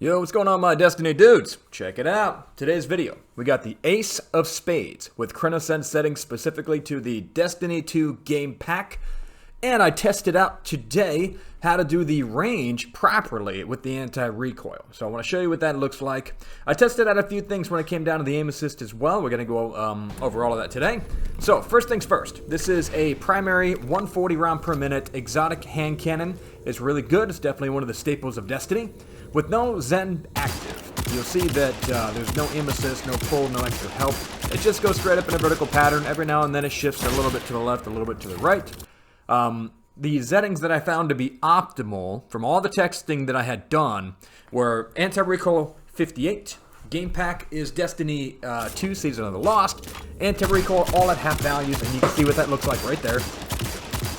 Yo, what's going on, my Destiny dudes? Check it out. Today's video, we got the Ace of Spades with Cronus settings specifically to the Destiny 2 game pack. And I tested out today how to do the range properly with the anti-recoil. So I want to show you what that looks like. I tested out a few things when it came down to the aim assist as well. We're going to go over all of that today. So first things first, this is a primary 140 round per minute exotic hand cannon. It's really good. It's definitely one of the staples of Destiny. With no Zen active, you'll see that there's no aim assist, no pull, no extra help. It just goes straight up in a vertical pattern. Every now and then it shifts a little bit to the left, a little bit to the right. The settings that I found to be optimal from all the testing that I had done were Anti-Recoil 58, game pack is Destiny 2 Season of the Lost, Anti-Recoil all at half values, and you can see what that looks like right there,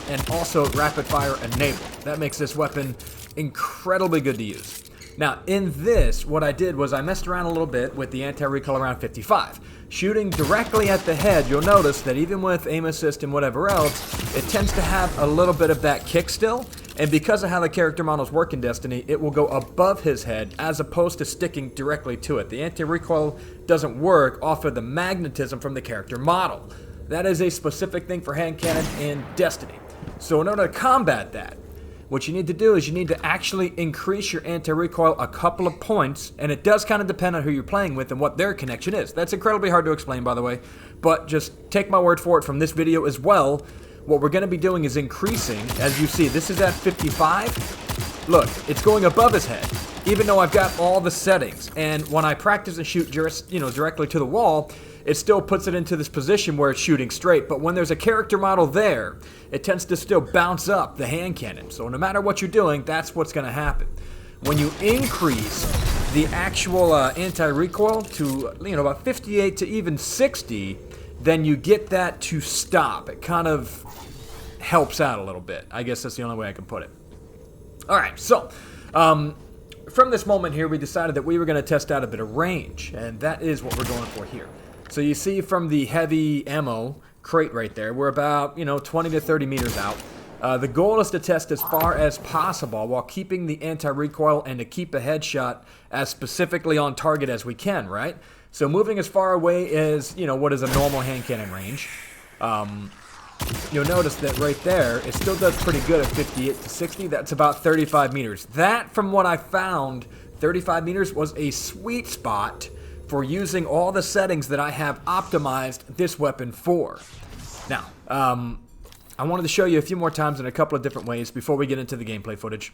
and also rapid fire enabled. That makes this weapon incredibly good to use. Now, in this, what I did was I messed around a little bit with the anti-recoil around 55. Shooting directly at the head, you'll notice that even with aim assist and whatever else, it tends to have a little bit of that kick still. And because of how the character models work in Destiny, it will go above his head as opposed to sticking directly to it. The anti-recoil doesn't work off of the magnetism from the character model. That is a specific thing for hand cannon in Destiny. So in order to combat that, what you need to do is you need to actually increase your anti-recoil a couple of points, and it does kind of depend on who you're playing with and what their connection is. That's incredibly hard to explain, by the way, but just take my word for it from this video as well. What we're going to be doing is increasing, as you see, this is at 55. Look, it's going above his head, even though I've got all the settings, and when I practice and shoot directly to the wall, it still puts it into this position where it's shooting straight. But when there's a character model there, it tends to still bounce up the hand cannon. So no matter what you're doing, that's what's going to happen. When you increase the actual anti-recoil to about 58 to even 60, then you get that to stop. It kind of helps out a little bit. I guess that's the only way I can put it. All right, so from this moment here, we decided that we were going to test out a bit of range, and that is what we're going for here. So you see from the heavy ammo crate right there, we're about 20 to 30 meters out. The goal is to test as far as possible while keeping the anti-recoil and to keep a headshot as specifically on target as we can, right? So moving as far away as, what is a normal hand cannon range. You'll notice that right there, it still does pretty good at 58 to 60. That's about 35 meters. That, from what I found, 35 meters was a sweet spot for using all the settings that I have optimized this weapon for. Now, I wanted to show you a few more times in a couple of different ways before we get into the gameplay footage.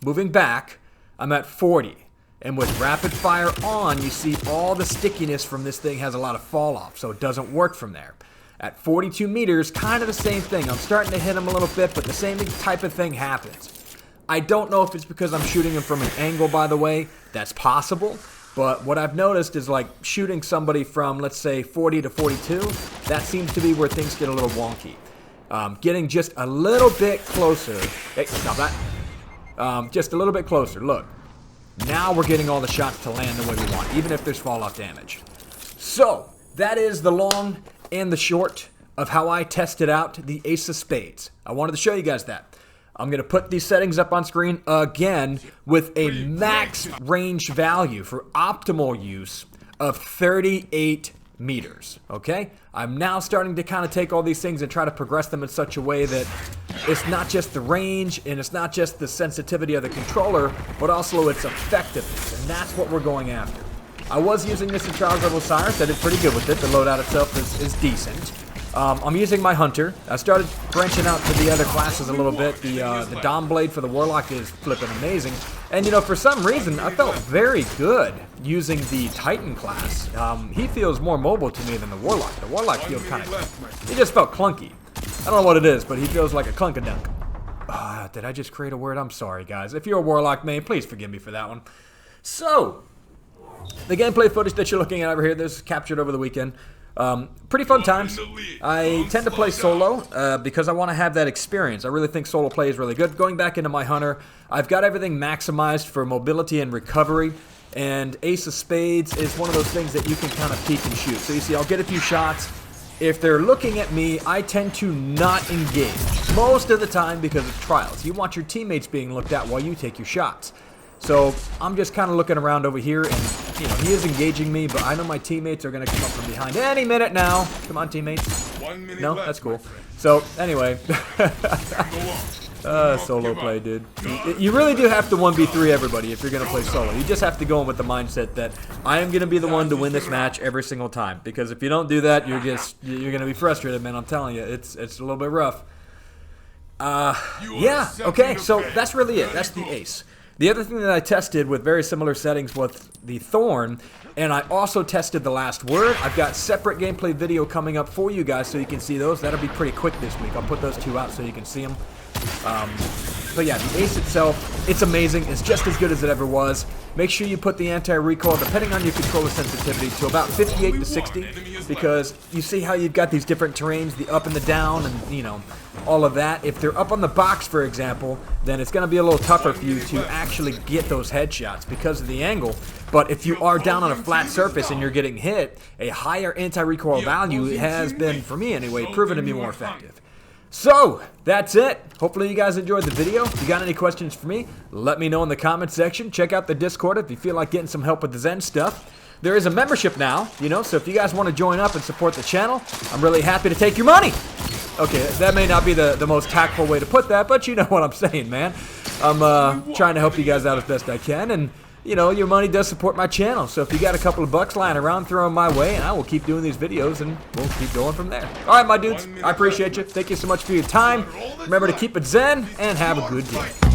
Moving back, I'm at 40. And with rapid fire on, you see all the stickiness from this thing has a lot of fall off, so it doesn't work from there. At 42 meters, kind of the same thing. I'm starting to hit him a little bit, but the same type of thing happens. I don't know if it's because I'm shooting him from an angle, by the way. That's possible. But what I've noticed is like shooting somebody from, let's say, 40 to 42, that seems to be where things get a little wonky. Getting just a little bit closer. Hey, stop that. Just a little bit closer. Look. Now we're getting all the shots to land the way we want, even if there's fall-off damage. So, that is the long and the short of how I tested out the Ace of Spades. I wanted to show you guys that. I'm going to put these settings up on screen again with a max range value for optimal use of 38 meters, okay? I'm now starting to kind of take all these things and try to progress them in such a way that it's not just the range and it's not just the sensitivity of the controller, but also its effectiveness, and that's what we're going after. I was using this in Trials of Osiris. I did pretty good with it. The loadout itself is decent. I'm using my Hunter. I started branching out to the other classes a little bit. The Dom Blade for the Warlock is flipping amazing. And, for some reason, I felt very good using the Titan class. He feels more mobile to me than the Warlock. The Warlock feels kind of... He just felt clunky. I don't know what it is, but he feels like a clunk-a-dunk. Did I just create a word? I'm sorry, guys. If you're a Warlock main, please forgive me for that one. So, the gameplay footage that you're looking at over here, this is captured over the weekend. Pretty fun times. I tend to play solo because I want to have that experience. I really think solo play is really good. Going back into my Hunter, I've got everything maximized for mobility and recovery, and Ace of Spades is one of those things that you can kind of peek and shoot. So you see, I'll get a few shots. If they're looking at me, I tend to not engage most of the time because of trials. You want your teammates being looked at while you take your shots. So I'm just kind of looking around over here, and he is engaging me, but I know my teammates are going to come up from behind any minute now. Come on, teammates. 1 minute No, left, that's cool. my friend. So anyway, Go on. solo play, dude. You really do have to 1v3 everybody if you're going to play solo. You just have to go in with the mindset that I am going to be the one to win this match every single time. Because if you don't do that, you're going to be frustrated, man. I'm telling you, it's a little bit rough. Yeah, okay, so that's really it. That's the ace. The other thing that I tested with very similar settings was the thorn, and I also tested the last word. I've got separate gameplay video coming up for you guys so you can see those. That'll be pretty quick this week. I'll put those two out so you can see them. But yeah, the ace itself, it's amazing. It's just as good as it ever was. Make sure you put the anti-recoil, depending on your controller sensitivity, to about 58 to 60, because you see how you've got these different terrains, the up and the down, and all of that. If they're up on the box, for example, then it's going to be a little tougher for you to actually get those headshots because of the angle. But if you are down on a flat surface and you're getting hit, a higher anti-recoil value has been, for me anyway, proven to be more effective. So, that's it. Hopefully you guys enjoyed the video. If you got any questions for me, let me know in the comment section. Check out the Discord if you feel like getting some help with the Zen stuff. There is a membership now, so if you guys want to join up and support the channel, I'm really happy to take your money. Okay, that may not be the most tactful way to put that, but you know what I'm saying, man. I'm trying to help you guys out as best I can, and your money does support my channel. So if you got a couple of bucks lying around, throw them my way, and I will keep doing these videos, and we'll keep going from there. All right, my dudes, I appreciate you. Thank you so much for your time. Remember to keep it zen, and have a good day.